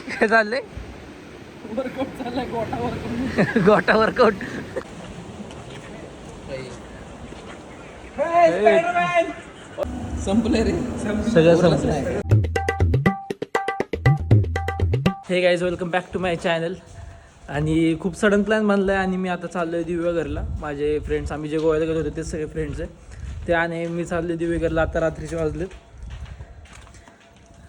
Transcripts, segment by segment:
काय चाललंय? वर्कआउट चाललाय, गोटा वर्कआउट. गोटा वर्कआउट. संपले रे, सगळं संपलं. Hey guys, welcome back to my channel. आणि खूप सडन प्लॅन बनला आहे आणि मी आता चाललो आहे दिवेघरला. माझे फ्रेंड्स, आम्ही जे गोव्याला गेलो होते ते सगळे फ्रेंड्स आहे ते, आणि मी चाललो दिवेघरला. आता रात्रीचे वाजलेत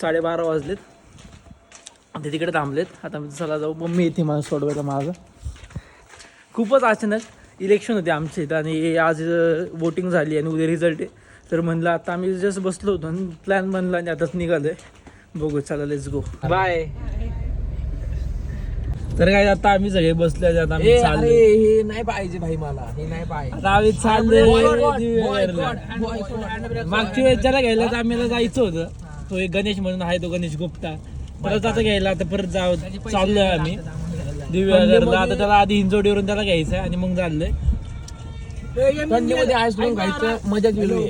12:30 वाजलेत. ते तिकडे थांबलेत. आता मी चला जाऊ. मम्मी येते मला सोडवायला मागं. खूपच अचानक इलेक्शन होते आमच्या इथं आणि आज वोटिंग झाली आणि उद्या रिझल्ट आहे. तर म्हणलं आता आम्ही जस्ट बसलो होतो आणि प्लॅन बनला आणि आताच निघालो आहे. बघू, चला लेट्स गो. बाय. तर काय, आता आम्ही सगळे बसले. आता आम्ही चाललो. हे नाही पाहिजे भाई, मला हे नाही पाहिजे. आता आम्ही चाललोय. मागच्या वेळेस ज्याला घ्यायला तर आम्हाला जायचं होतं, तो एक गणेश म्हणून आहे, तो गणेश गुप्ता. परत आता घ्यायला आता परत चाललोय आम्ही दिवेघरला. आता त्याला आधी हिंजोडीवरून त्याला घ्यायचंय आणि मग चाललोय. थंडीमध्ये आईस्क्रीम खायचं मजा गेली.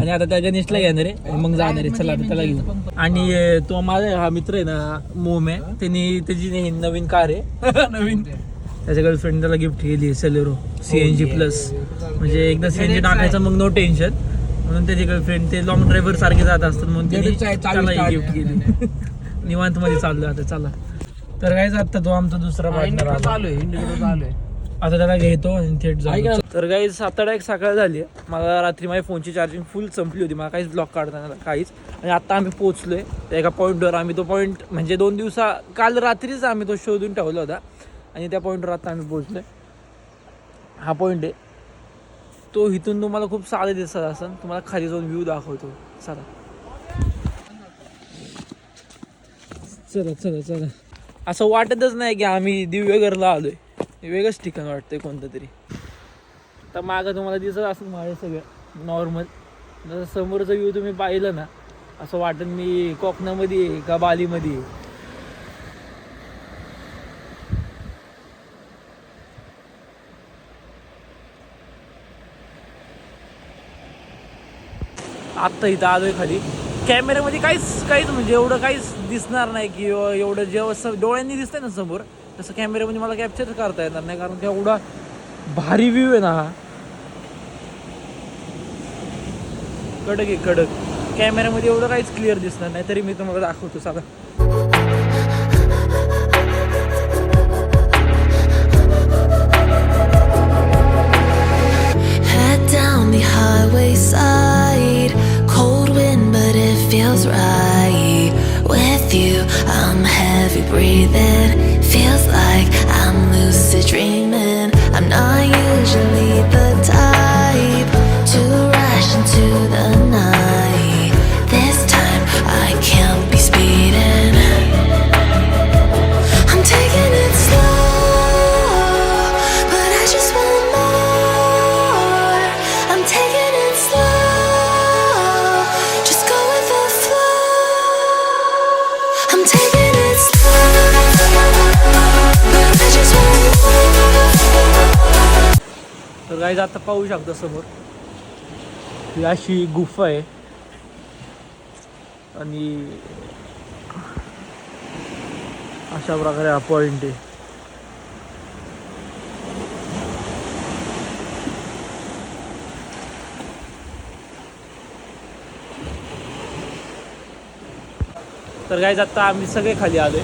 आणि आता त्या गणेशला घेणार आहे आणि मग जाणार आहे. चला आता त्याला घेऊ. आणि तो माझा हा मित्र आहे ना, मोम आहे, त्यांनी त्याची नवीन कार आहे नवीन. त्याच्या गर्लफ्रेंड त्याला गिफ्ट केली सेलेरो CNG प्लस. म्हणजे एकदा CNG टाकायचं मग नो टेन्शन. म्हणून त्याची गर्लफ्रेंड, ते लॉंग ड्रायव्हर सारखे जात असतात म्हणून त्याला गिफ्ट केली. निवांत मध्ये चाललोय आता. चला तर काय, आता तो आमचा दुसरा पार्टनर चालू आहे. आता त्याला घेतो आणि थेट जाऊ. तर काही 7:30 सकाळ झाली आहे. मला रात्री माझ्या फोनची चार्जिंग फुल संपली होती. मला काहीच ब्लॉक काढताना काहीच. आणि आता आम्ही पोहोचलोय त्या एका पॉईंटवर. आम्ही तो पॉईंट म्हणजे 2 दिवसा काल रात्रीच आम्ही तो शोधून ठेवला होता आणि त्या पॉईंटवर आता आम्ही पोहोचलोय. हा पॉईंट आहे तो. इथून तुम्हाला खूप साधे दिसत असेल. तुम्हाला खाली जाऊन व्ह्यू दाखवतो. चला चला चला चला. असं वाटतच नाही की आम्ही दिवेघरला आलोय. वेगळंच ठिकाण वाटतंय कोणतं तरी. तर मागं तुम्हाला दिसत असेल माझे सगळं नॉर्मल. जसं समोरचं व्ह्यू तुम्ही पाहिलं ना, असं वाटत मी कोकणामध्ये आहे का बालीमध्ये आहे. आत्ता इथं आलोय खाली. कॅमेऱ्यामध्ये काहीच म्हणजे एवढं काहीच दिसणार नाही की एवढं जेव्हा डोळ्यांनी दिसतंय ना समोर, तसं कॅमेऱ्यामध्ये मला कॅप्चर करता येणार नाही. कारण की एवढा भारी व्ह्यू आहे ना हा. कडक आहे कडक. कॅमेऱ्यामध्ये एवढं काहीच क्लिअर दिसणार नाही, तरी मी तुम्हाला दाखवतो. चला Head down the highway side, cold wind but it feels right. With you I'm heavy breathing, feels like I'm lucid dreaming. I'm not usually the type to rush into the night. This time I can't be speeding. I'm taking it slow, but I just want more. I'm taking it slow, just go with the flow. I'm taking it slow, but I just want more. तर guys, आता पाहू शकता समोर ही अशी गुफा आहे आणि अशा प्रकारे हा पॉइंट आहे. तर गाईज, आता आम्ही सगळे खाली आलोय.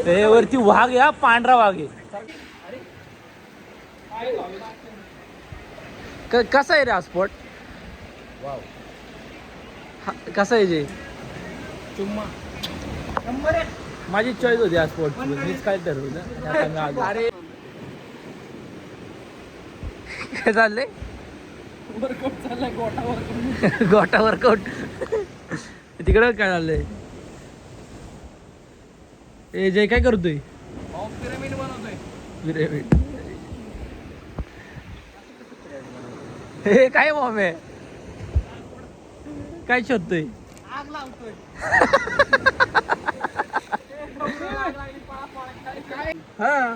ते वरती वाघ या, पांढरा वाघ आहे. कसा आहे रे हा स्पॉट? कसा आहे जे? माझी चॉईस होती हा स्पॉट. मीच काय ठरवलं. आता मी आलो. काय चाललंय? वर्कआउट चाललाय, गोटा वर्कआउट. गोटा वर्कआउट. तिकडं काय चाललंय? ए जय, काय करतोय? पिरामिड बनवतोय. पिरामिड. हे काय मॉमे, काय शोधतोय? आग लावतोय. हा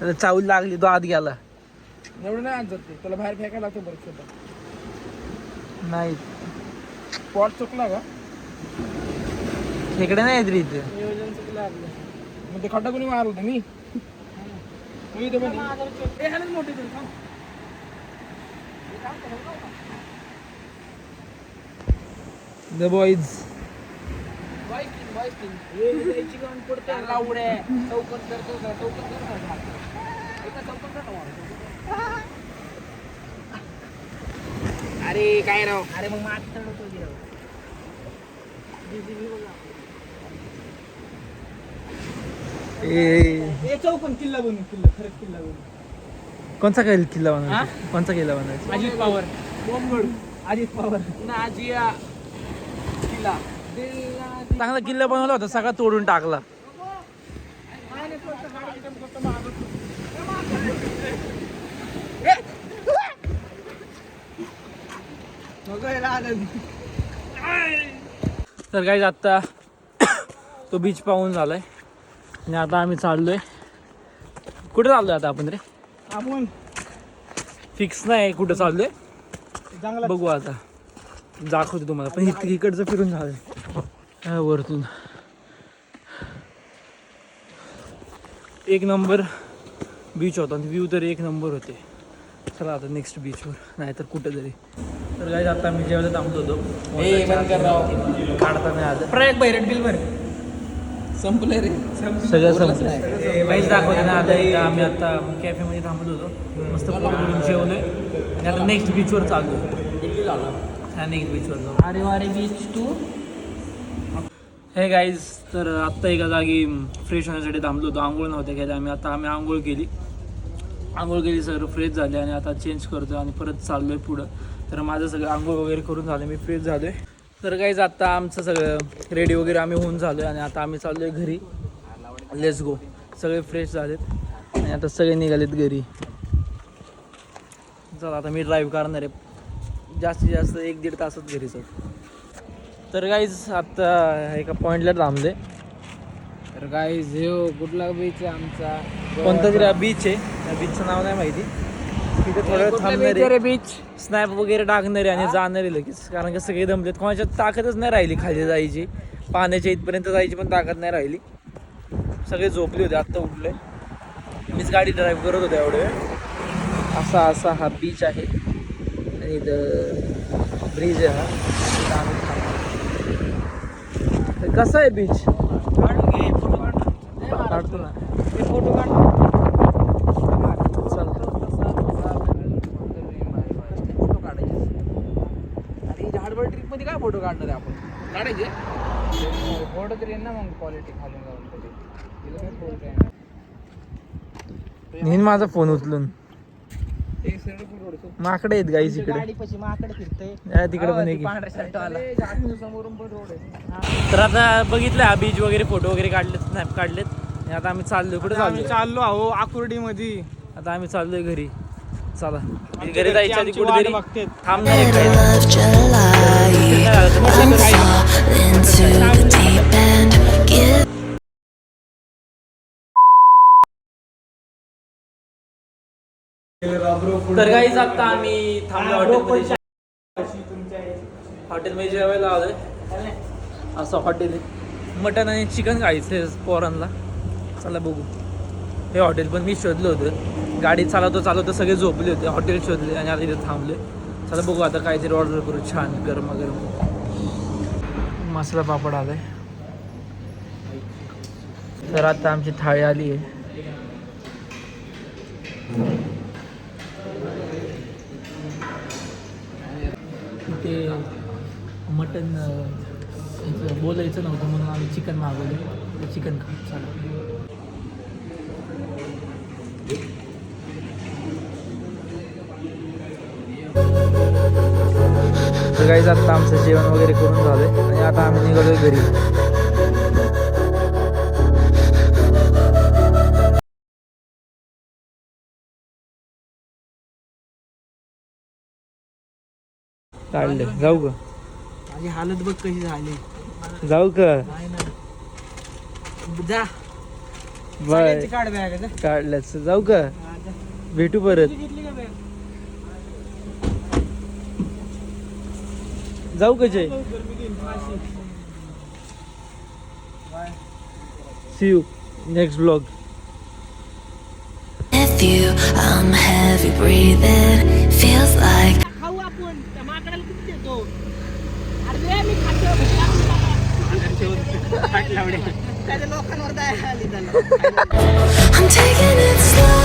त्याला चावल लागली तो आत गेला. एवढं नाही आणत ते, त्याला बाहेर फेकायला लागतो बरं छोटा. नाही स्पॉट चुकला का? खेकडे नाही रे इथे. नियोजन चुकलं आपलं. मग ते खड्डा कोणी मारलं होतं मी? मी इथं पण ए ह्यालाच मोठी तरी थांब. The boys. अरे काय राव, अरे मग मात चढवतो की राव. ए चौकन किल्ला बनवून, किल्ला खरंच किल्ला बनवून. कोणचा किल्ला बनवायचा? कोणचा किल्ला बनवायचा? अजित पवार बोंबड, अजित पवार नाजिया किल्ला. चांगला किल्ला बनवला होता, सगळा तोडून टाकला. तर काही आता तो बीच पाहून झालाय आणि आता आम्ही चाललोय. कुठे चाललोय आता आपण रे? आपण फिक्स नाही कुठं चाललोय, जंगलात. बघू आता दाखवतो तुम्हाला. पण इकडचं फिरून झालंय वरतून. एक नंबर बीच होता आणि व्ह्यू तर एक नंबर होते. चला आता नेक्स्ट बीचवर, नाही तर कुठं तरी. तर काय आता मी जेवायला थांबत होतो, काढता नाही आलं. प्रयाग बैरट बिल भर संपलंय रे, सगळं संपलं. काहीच दाखवलं ना. आता इथं आम्ही आता कॅफेमध्ये थांबत होतो, मस्त पोटभरून जेवलोय आणि आता नेक्स्ट बीचवर चाललो. हा नेक्स्ट बीचवर जाऊ. अरे वारे बीच टू. हे गाईज, तर आत्ता एका जागी फ्रेश होण्यासाठी थांबलो होतो. आंघोळ नव्हत्या केल्या आम्ही आंघोळ केली सगळं फ्रेश झाले आणि आता चेंज करतो आणि परत चाललोय पुढं. तर माझं सगळं आंघोळ वगैरे करून झालं, मी फ्रेश झालोय. तर गाईज आता आमचं सगळं रेडी वगैरे आम्ही होऊन झालोय आणि आता आम्ही चाललोय घरी. Let's go. सगळे फ्रेश झालेत आणि आता सगळे निघालेत घरी. चला आता मी ड्राईव्ह करणार आहे, जास्तीत जास्त 1-1.5 तासात घरी जाऊ. तर गाईज आता एका पॉईंटला थांबले. तर गाईज हो कुठला बीच आहे आमचा? कोणता तरी बीच आहे, त्या बीचचं नाव नाही माहिती. तिथे थोडं वेळ थांबणार आहे, बीच स्नॅप वगैरे टाकणार आहे आणि जाणार आहे लगेच. कारण की सगळे दमलेत, कोणाच्यात ताकदच नाही राहिली खाली जायची, पाण्याच्या इथपर्यंत जायची पण ताकद नाही राहिली. सगळे झोपले होते, आत्ता उठले. मीच गाडी ड्राईव्ह करत होतो एवढे वेळ. असा हा बीच आहे आणि इथं ब्रिज आहे हा. इथं आम्ही थांबलो. कसं आहे बीच? काढतो ना फोटो काढ. फोटो काढायचे. अरे झाडभर ट्रिप मध्ये काय फोटो काढणार आहे आपण? काढायचे फोटो तरी ना मग क्वालिटी खालून जाऊन तरी. नेहमी माझा फोन उचलून माकडे आहेत गाईज इकडे. तिकडे पण एक. समोरून पण रोड आहे. तर आता बघितलं हा बीच वगैरे, फोटो वगैरे काढलेत, स्नॅप काढलेत आणि आता आम्ही चाललोय. कुठे चाललो आहो आकुर्डी मध्ये. आता आम्ही चाललोय घरी. चला घरी जायच्या आधी कुठेतरी बघते. थांबणार Middle आहे. of July, I'm falling to the deep end. Give तर गाईज आता आम्ही थांबलो हॉटेलमध्ये. हॉटेलमध्ये जेवायला आलोय. असं हॉटेल आहे, मटन आणि चिकन खायचं पोरांना. चला बघू. हे हॉटेल पण मी शोधलं होतं, गाडी चालवतो सगळे झोपले होते. हॉटेल शोधले आणि आता इथे थांबले. चला बघू आता काहीतरी ऑर्डर करू छान गरमागरम. मसाला पापड आलाय. तर आता आमची थाळी आली आहे. ते मटन बोलायचं नव्हतं म्हणून आम्ही चिकन मागवलं. चिकन खात चालू. तर गाईज आता आमचं जेवण वगैरे करून झालंय आणि आता आम्ही निघालोय घरी. काढले जाऊ का? माझी हालत बघ कशी झाली. जाऊ का? जा बाय काढ बॅग काढल्याच जाऊ का भेटू परत जाऊ का जय see you next blog With you, I'm heavy breathing. Feels like खाऊ आपण त्या माकडाला किती देतो अरे मी खातो त्याच्या लोकांवर दया आली त्याला I'm taking it slow.